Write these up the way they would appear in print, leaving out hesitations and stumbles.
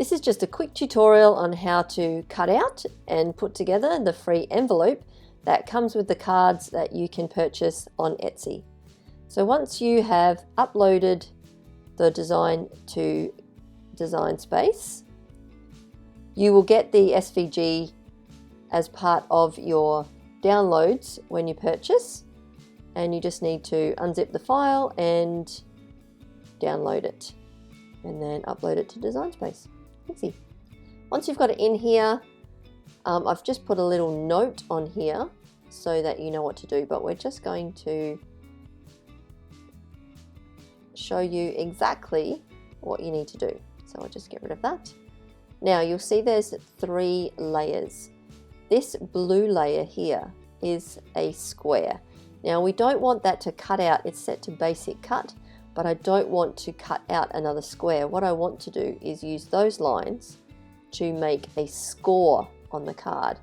This is just a quick tutorial on how to cut out and put together the free envelope that comes with the cards that you can purchase on Etsy. So once you have uploaded the design to Design Space, you will get the SVG as part of your downloads when you purchase, and you just need to unzip the file and download it and then upload it to Design Space. Easy. Once you've got it in here, I've just put a little note on here so that you know what to do, but we're just going to show you exactly what you need to do. So I'll just get rid of that. Now you'll see there's 3 layers. This blue layer here is a square. Now we don't want that to cut out, it's set to basic cut, but I don't want to cut out another square. What I want to do is use those lines to make a score on the card.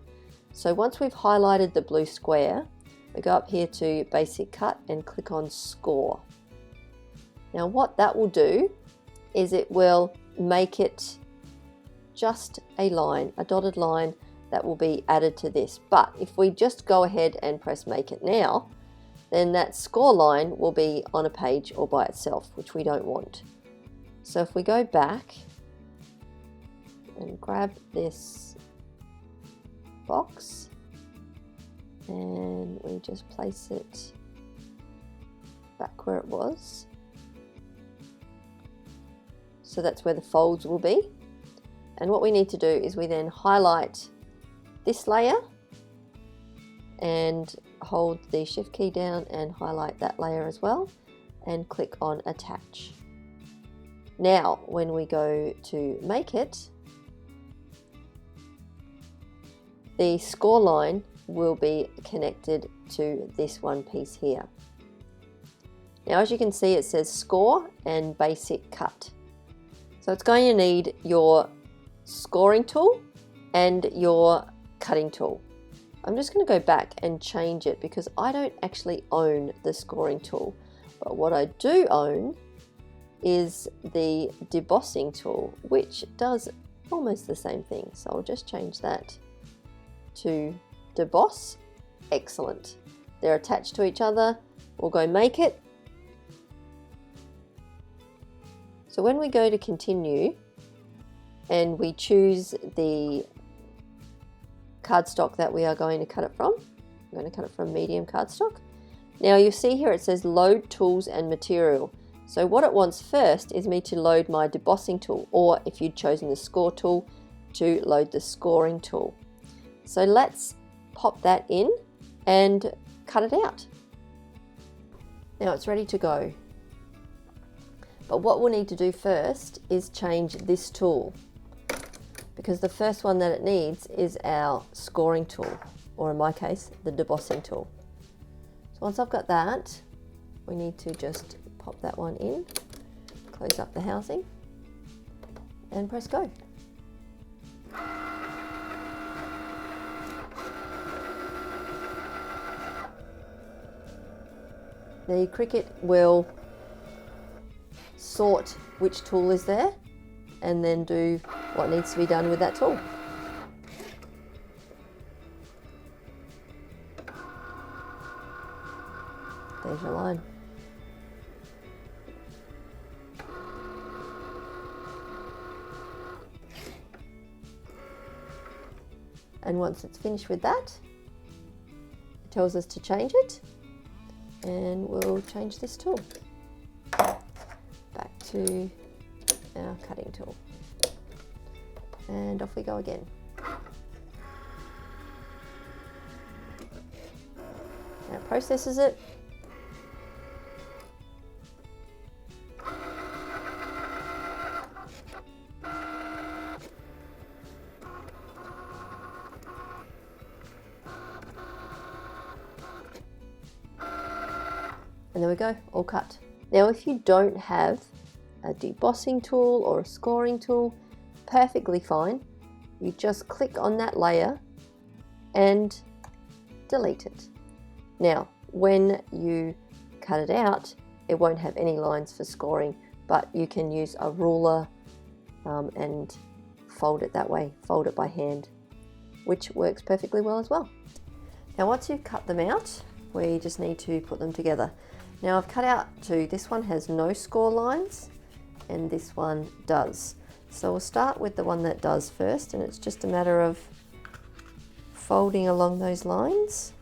So once we've highlighted the blue square, we go up here to basic cut and click on score. Now what that will do is it will make it just a line, a dotted line that will be added to this. But if we just go ahead and press make it now, then that score line will be on a page all by itself, which we don't want. So if we go back and grab this box and we just place it back where it was. So that's where the folds will be. And what we need to do is we then highlight this layer and hold the shift key down and highlight that layer as well and click on attach. Now when we go to make it, the score line will be connected to this one piece here. Now as you can see, it says score and basic cut. So it's going to need your scoring tool and your cutting tool. I'm just going to go back and change it because I don't actually own the scoring tool, but what I do own is the debossing tool, which does almost the same thing. So I'll just change that to deboss. Excellent. They're attached to each other. We'll go make it. So when we go to continue and we choose the cardstock that we are going to cut it from, I'm going to cut it from medium cardstock. Now you see here it says load tools and material. So what it wants first is me to load my debossing tool, or if you'd chosen the score tool, to load the scoring tool. So let's pop that in and cut it out. Now it's ready to go. But what we'll need to do first is change this tool, because the first one that it needs is our scoring tool, or in my case, the debossing tool. So once I've got that, we need to just pop that one in, close up the housing, and press go. The Cricut will sort which tool is there and then do what needs to be done with that tool. There's your line. And once it's finished with that, it tells us to change it, and we'll change this tool back to our cutting tool, and off we go again. Now it processes it. And there we go, all cut. Now if you don't have a debossing tool or a scoring tool, perfectly fine. You just click on that layer and delete it. Now, when you cut it out, it won't have any lines for scoring, but you can use a ruler and fold it that way, fold it by hand, which works perfectly well as well. Now once you've cut them out, we just need to put them together. Now I've cut out two. This one has no score lines and this one does. So we'll start with the one that does first, and it's just a matter of folding along those lines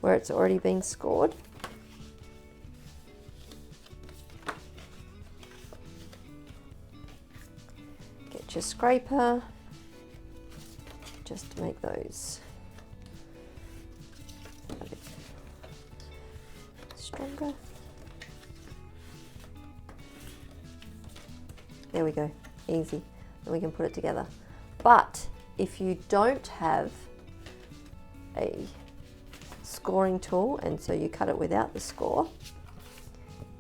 where it's already been scored. Get your scraper just to make those a bit stronger. There we go, easy. And we can put it together. But if you don't have a scoring tool, and so you cut it without the score,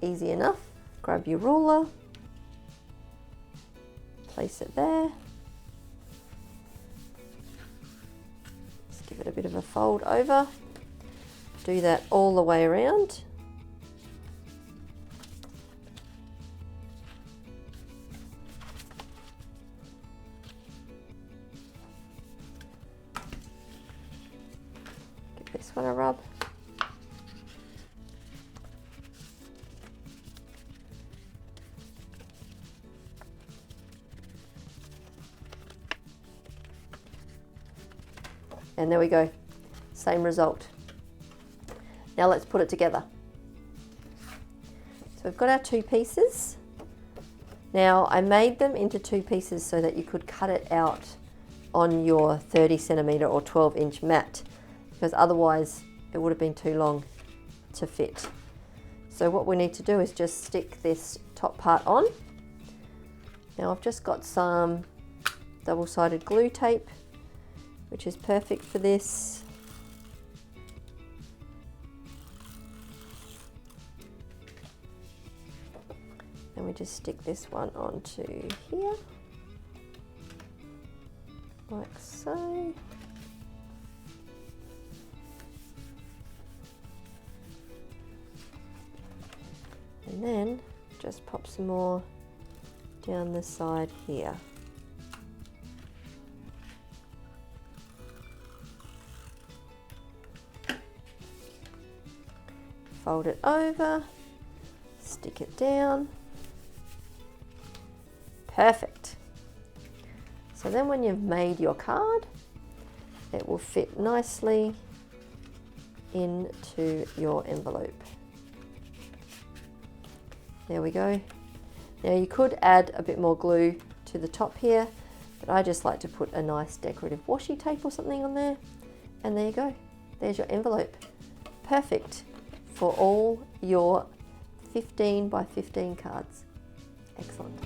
easy enough. Grab your ruler, place it there. Just give it a bit of a fold over. Do that all the way around. Give this one a rub. And there we go, same result. Now let's put it together. So we've got our two pieces. Now I made them into two pieces so that you could cut it out on your 30 centimeter or 12-inch mat, because otherwise it would have been too long to fit. So what we need to do is just stick this top part on. Now I've just got some double-sided glue tape, which is perfect for this. And we just stick this one onto here, like so. And then just pop some more down the side here. Fold it over, stick it down. Perfect. So then when you've made your card, it will fit nicely into your envelope. There we go. Now you could add a bit more glue to the top here, but I just like to put a nice decorative washi tape or something on there. And there you go. There's your envelope. Perfect for all your 15 by 15 cards. Excellent.